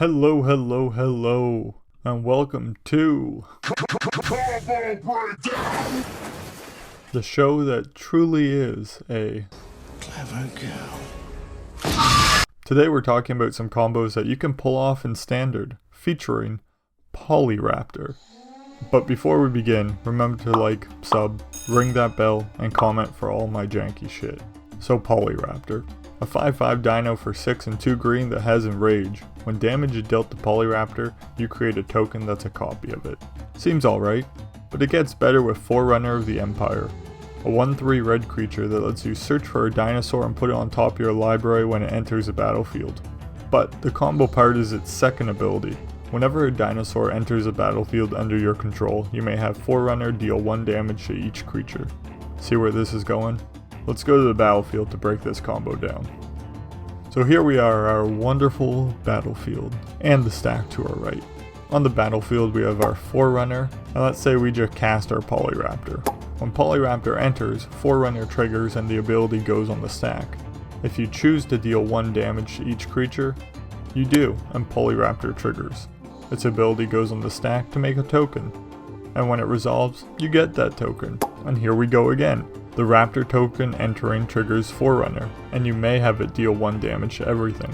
Hello, and welcome to the show that truly is a clever girl. Today we're talking about some combos that you can pull off in Standard, featuring Polyraptor. But before we begin, remember to like, sub, ring that bell, and comment for all my janky shit. So Polyraptor. A 5/5 dino for 6 and 2 green that has Enrage. When damage is dealt to Polyraptor, you create a token that's a copy of it. Seems alright, but it gets better with Forerunner of the Empire. A 1/3 red creature that lets you search for a dinosaur and put it on top of your library when it enters the battlefield. But the combo part is its second ability. Whenever a dinosaur enters a battlefield under your control, you may have Forerunner deal 1 damage to each creature. See where this is going? Let's go to the battlefield to break this combo down. So here we are, our wonderful battlefield, and the stack to our right. On the battlefield we have our Forerunner, and let's say we just cast our Polyraptor. When Polyraptor enters, Forerunner triggers and the ability goes on the stack. If you choose to deal 1 damage to each creature, you do, and Polyraptor triggers. Its ability goes on the stack to make a token, and when it resolves, you get that token. And here we go again. The Raptor token entering triggers Forerunner, and you may have it deal 1 damage to everything,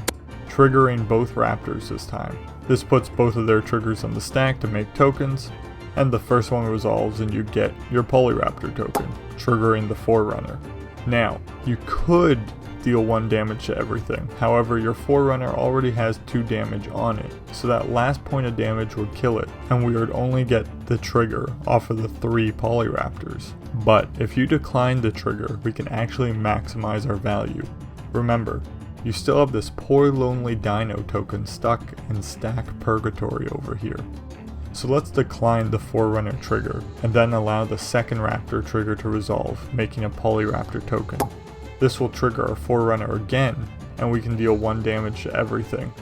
triggering both Raptors this time. This puts both of their triggers on the stack to make tokens, and the first one resolves and you get your Polyraptor token, triggering the Forerunner. Now, you could deal 1 damage to everything, however your Forerunner already has 2 damage on it, so that last point of damage would kill it, and we would only get the trigger off of the 3 Polyraptors. But if you decline the trigger, we can actually maximize our value. Remember, you still have this poor lonely dino token stuck in stack purgatory over here. So let's decline the Forerunner trigger, and then allow the second Raptor trigger to resolve, making a Polyraptor token. This will trigger our Forerunner again, and we can deal 1 damage to everything.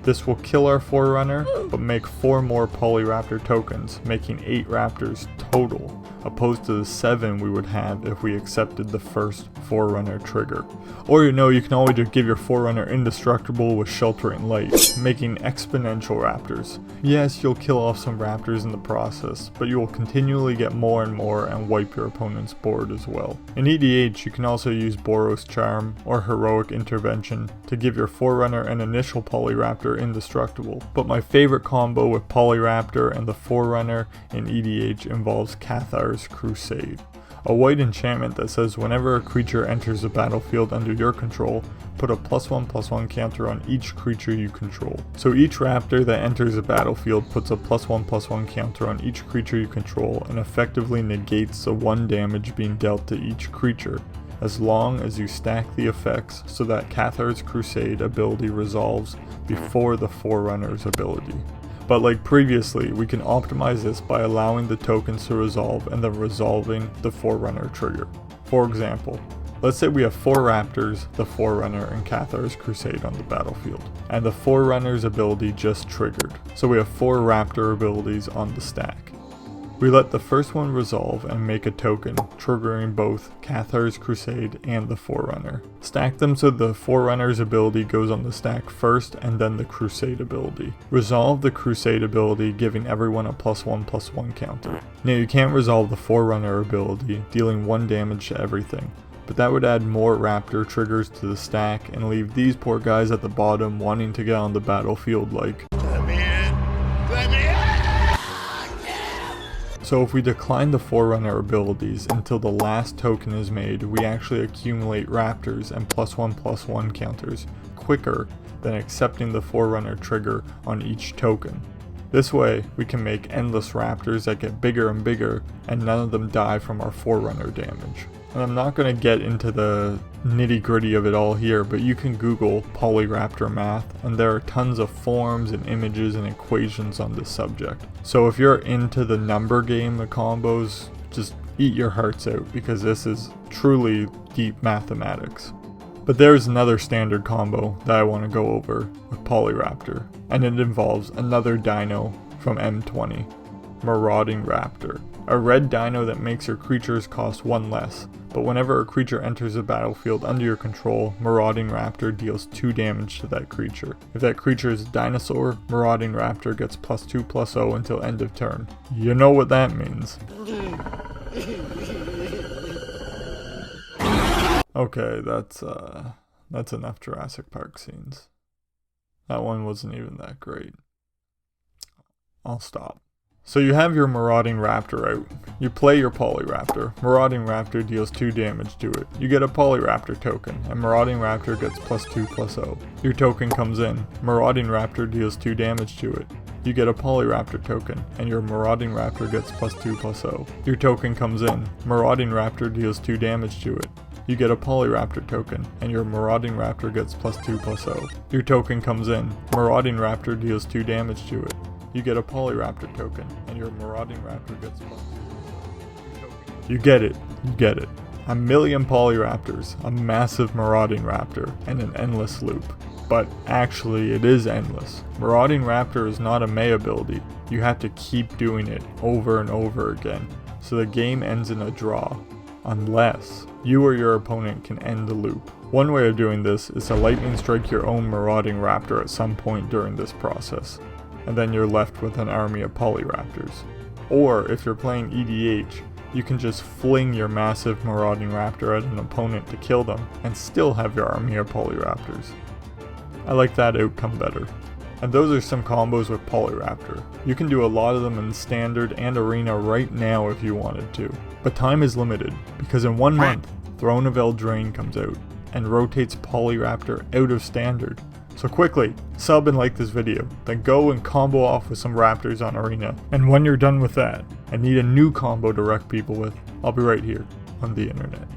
This will kill our Forerunner, but make 4 more Polyraptor tokens, making 8 Raptors total, opposed to the 7 we would have if we accepted the first Forerunner trigger. Or you can always just give your Forerunner indestructible with Sheltering Light, making exponential Raptors. Yes, you'll kill off some Raptors in the process, but you will continually get more and more and wipe your opponent's board as well. In EDH, you can also use Boros Charm or Heroic Intervention to give your Forerunner an initial Polyraptor indestructible, but my favorite combo with Polyraptor and the Forerunner in EDH involves Cathar's Crusade. A white enchantment that says whenever a creature enters the battlefield under your control, put a +1/+1 counter on each creature you control. So each Raptor that enters the battlefield puts a +1/+1 counter on each creature you control and effectively negates the 1 damage being dealt to each creature, as long as you stack the effects so that Cathar's Crusade ability resolves before the Forerunner's ability. But like previously, we can optimize this by allowing the tokens to resolve and then resolving the Forerunner trigger. For example, let's say we have 4 Raptors, the Forerunner, and Cathar's Crusade on the battlefield, and the Forerunner's ability just triggered, so we have 4 Raptor abilities on the stack. We let the first one resolve and make a token, triggering both Cathar's Crusade and the Forerunner. Stack them so the Forerunner's ability goes on the stack first and then the Crusade ability. Resolve the Crusade ability, giving everyone a +1/+1 counter. Now you can't resolve the Forerunner ability, dealing 1 damage to everything, but that would add more Raptor triggers to the stack and leave these poor guys at the bottom wanting to get on the battlefield like, Let me in! Let me in! So if we decline the Forerunner abilities until the last token is made, we actually accumulate Raptors and +1/+1 counters quicker than accepting the Forerunner trigger on each token. This way, we can make endless Raptors that get bigger and bigger, and none of them die from our Forerunner damage. And I'm not going to get into the nitty gritty of it all here, but you can Google Polyraptor math, and there are tons of forms and images and equations on this subject. So if you're into the number game, the combos, just eat your hearts out, because this is truly deep mathematics. But there's another standard combo that I want to go over with Polyraptor, and it involves another dino from M20, Marauding Raptor. A red dino that makes your creatures cost 1 less, but whenever a creature enters the battlefield under your control, Marauding Raptor deals 2 damage to that creature. If that creature is a dinosaur, Marauding Raptor gets +2/+0 until end of turn. You know what that means. Okay, that's enough Jurassic Park scenes. That one wasn't even that great. I'll stop. So you have your Marauding Raptor out. You play your Polyraptor. Marauding Raptor deals 2 damage to it. You get a Polyraptor token, and Marauding Raptor gets +2/+0. Your token comes in. Marauding Raptor deals 2 damage to it. You get a Polyraptor token, and your Marauding Raptor gets +2/+0. Your token comes in. Marauding Raptor deals 2 damage to it. You get a Polyraptor token, and your Marauding Raptor gets +2/+0. Your token comes in. Marauding Raptor deals 2 damage to it. You get a Polyraptor token, and your Marauding Raptor gets +2/+0. You get it. A million Polyraptors, a massive Marauding Raptor, and an endless loop. But actually, it is endless. Marauding Raptor is not a May ability. You have to keep doing it over and over again, so the game ends in a draw. Unless you or your opponent can end the loop. One way of doing this is to lightning strike your own Marauding Raptor at some point during this process, and then you're left with an army of Polyraptors. Or if you're playing EDH, you can just fling your massive Marauding Raptor at an opponent to kill them, and still have your army of Polyraptors. I like that outcome better. And those are some combos with Polyraptor. You can do a lot of them in Standard and Arena right now if you wanted to. But time is limited, because in 1 month, Throne of Eldraine comes out, and rotates Polyraptor out of Standard. So quickly, sub and like this video, then go and combo off with some Raptors on Arena. And when you're done with that, and need a new combo to wreck people with, I'll be right here on the internet.